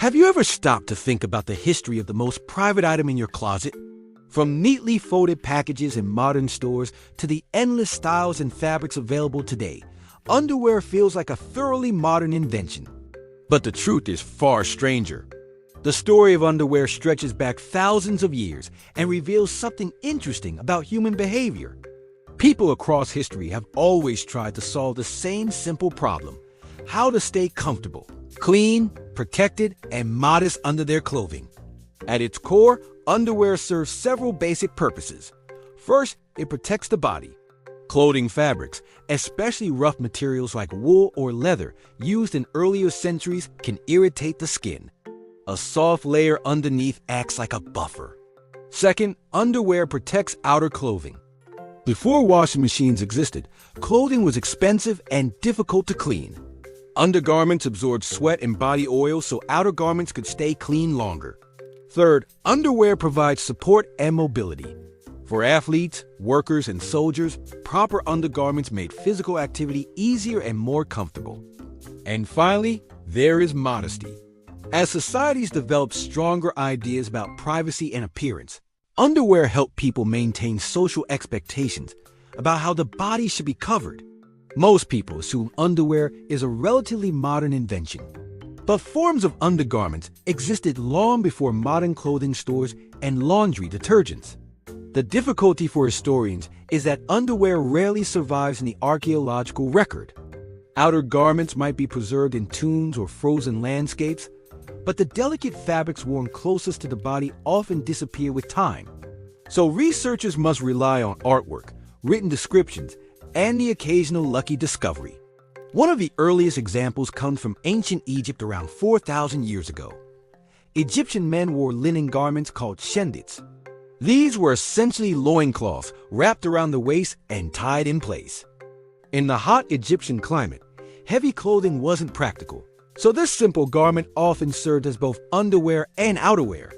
Have you ever stopped to think about the history of the most private item in your closet? From neatly folded packages in modern stores to the endless styles and fabrics available today, underwear feels like a thoroughly modern invention. But the truth is far stranger. The story of underwear stretches back thousands of years and reveals something interesting about human behavior. People across history have always tried to solve the same simple problem: how to stay comfortable, clean, protected, and modest under their clothing. At its core, underwear serves several basic purposes. First, it protects the body. Clothing fabrics, especially rough materials like wool or leather used in earlier centuries, can irritate the skin. A soft layer underneath acts like a buffer. Second, underwear protects outer clothing. Before washing machines existed, clothing was expensive and difficult to clean. Undergarments absorbed sweat and body oil so outer garments could stay clean longer. Third, underwear provides support and mobility. For athletes, workers, and soldiers, proper undergarments made physical activity easier and more comfortable. And finally, there is modesty. As societies developed stronger ideas about privacy and appearance, underwear helped people maintain social expectations about how the body should be covered. Most people assume underwear is a relatively modern invention. But forms of undergarments existed long before modern clothing stores and laundry detergents. The difficulty for historians is that underwear rarely survives in the archaeological record. Outer garments might be preserved in tombs or frozen landscapes, but the delicate fabrics worn closest to the body often disappear with time. So researchers must rely on artwork, written descriptions, and the occasional lucky discovery. One of the earliest examples comes from ancient Egypt around 4,000 years ago. Egyptian men wore linen garments called shendits. These were essentially loincloths wrapped around the waist and tied in place. In the hot Egyptian climate, heavy clothing wasn't practical, so this simple garment often served as both underwear and outerwear.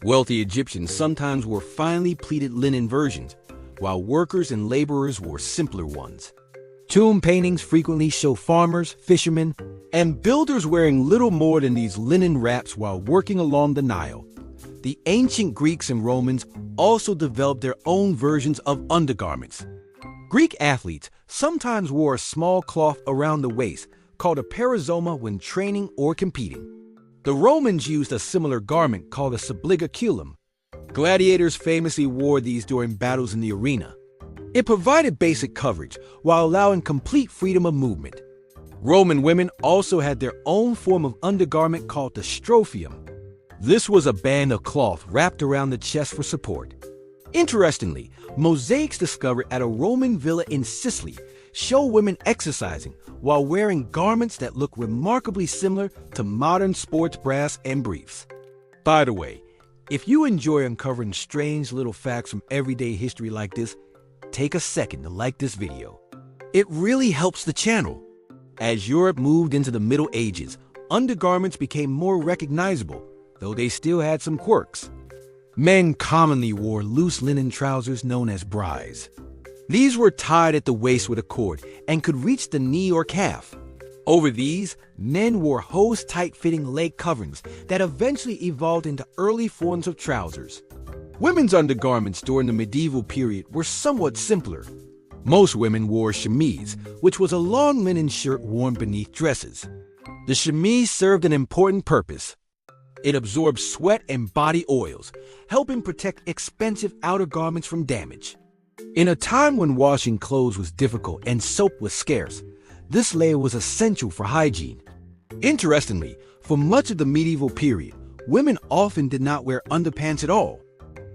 Wealthy Egyptians sometimes wore finely pleated linen versions, while workers and laborers wore simpler ones. Tomb paintings frequently show farmers, fishermen, and builders wearing little more than these linen wraps while working along the Nile. The ancient Greeks and Romans also developed their own versions of undergarments. Greek athletes sometimes wore a small cloth around the waist called a perizoma when training or competing. The Romans used a similar garment called a subligaculum. Gladiators famously wore these during battles in the arena. It provided basic coverage while allowing complete freedom of movement. Roman women also had their own form of undergarment called the strophium. This was a band of cloth wrapped around the chest for support. Interestingly, mosaics discovered at a Roman villa in Sicily show women exercising while wearing garments that look remarkably similar to modern sports bras and briefs. By the way, if you enjoy uncovering strange little facts from everyday history like this, take a second to like this video. It really helps the channel. As Europe moved into the Middle Ages, undergarments became more recognizable, though they still had some quirks. Men commonly wore loose linen trousers known as braies. These were tied at the waist with a cord and could reach the knee or calf. Over these, men wore hose-tight fitting leg coverings that eventually evolved into early forms of trousers. Women's undergarments during the medieval period were somewhat simpler. Most women wore chemise, which was a long linen shirt worn beneath dresses. The chemise served an important purpose. It absorbed sweat and body oils, helping protect expensive outer garments from damage. In a time when washing clothes was difficult and soap was scarce, this layer was essential for hygiene. Interestingly, for much of the medieval period, women often did not wear underpants at all.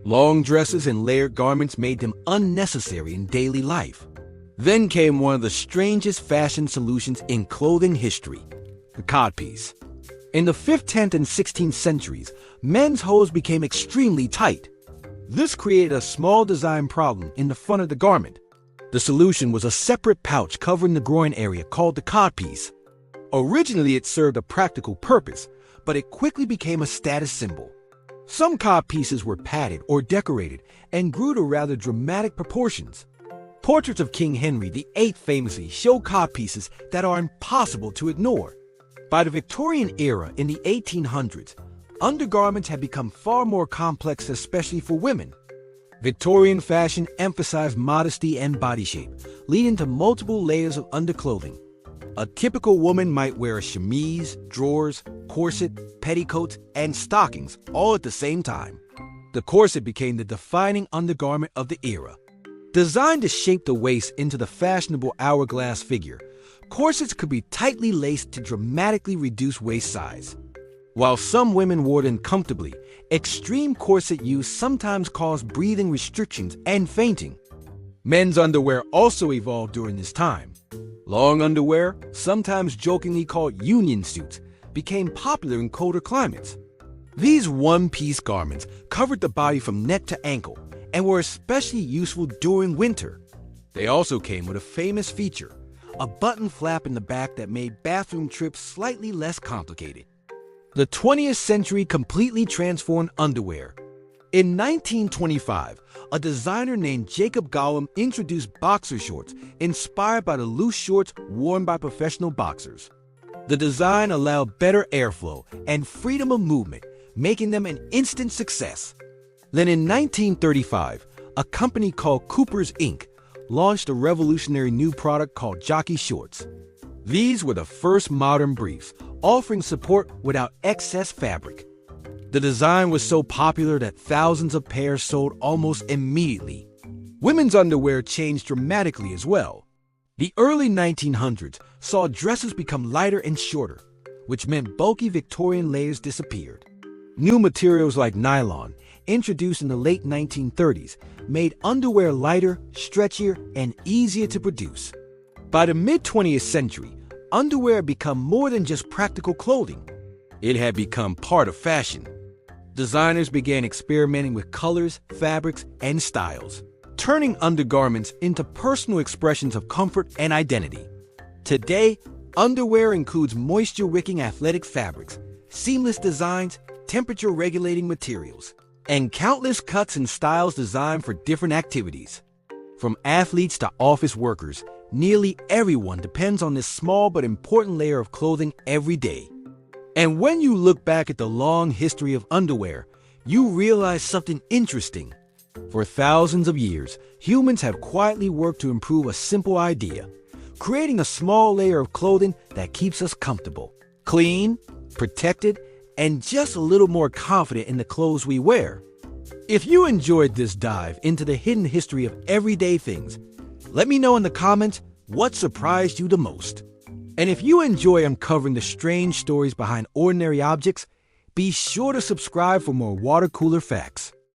Long dresses and layered garments made them unnecessary in daily life. Then came one of the strangest fashion solutions in clothing history: the codpiece. In the 5th, 10th, and 16th centuries, men's hose became extremely tight. This created a small design problem in the front of the garment. The solution was a separate pouch covering the groin area called the codpiece. Originally, it served a practical purpose, but it quickly became a status symbol. Some codpieces were padded or decorated and grew to rather dramatic proportions. Portraits of King Henry VIII famously show codpieces that are impossible to ignore. By the Victorian era in the 1800s, undergarments had become far more complex, especially for women. Victorian fashion emphasized modesty and body shape, leading to multiple layers of underclothing. A typical woman might wear a chemise, drawers, corset, petticoats, and stockings all at the same time. The corset became the defining undergarment of the era. Designed to shape the waist into the fashionable hourglass figure, corsets could be tightly laced to dramatically reduce waist size. While some women wore them comfortably, extreme corset use sometimes caused breathing restrictions and fainting. Men's underwear also evolved during this time. Long underwear, sometimes jokingly called union suits, became popular in colder climates. These one-piece garments covered the body from neck to ankle and were especially useful during winter. They also came with a famous feature, a button flap in the back that made bathroom trips slightly less complicated. The 20th century completely transformed underwear. In 1925, a designer named Jacob Gollum introduced boxer shorts inspired by the loose shorts worn by professional boxers. The design allowed better airflow and freedom of movement, making them an instant success. Then in 1935, a company called Cooper's Inc. launched a revolutionary new product called jockey shorts. These were the first modern briefs, offering support without excess fabric. The design was so popular that thousands of pairs sold almost immediately. Women's underwear changed dramatically as well. The early 1900s saw dresses become lighter and shorter, which meant bulky Victorian layers disappeared. New materials like nylon, introduced in the late 1930s, made underwear lighter, stretchier, and easier to produce. By the mid-20th century, underwear had become more than just practical clothing. It had become part of fashion. Designers began experimenting with colors, fabrics, and styles, turning undergarments into personal expressions of comfort and identity. Today, underwear includes moisture-wicking athletic fabrics, seamless designs, temperature-regulating materials, and countless cuts and styles designed for different activities. From athletes to office workers, nearly everyone depends on this small but important layer of clothing every day. And when you look back at the long history of underwear, you realize something interesting. For thousands of years, humans have quietly worked to improve a simple idea, creating a small layer of clothing that keeps us comfortable, clean, protected, and just a little more confident in the clothes we wear. If you enjoyed this dive into the hidden history of everyday things, let me know in the comments what surprised you the most. And if you enjoy uncovering the strange stories behind ordinary objects, be sure to subscribe for more Watercooler Facts.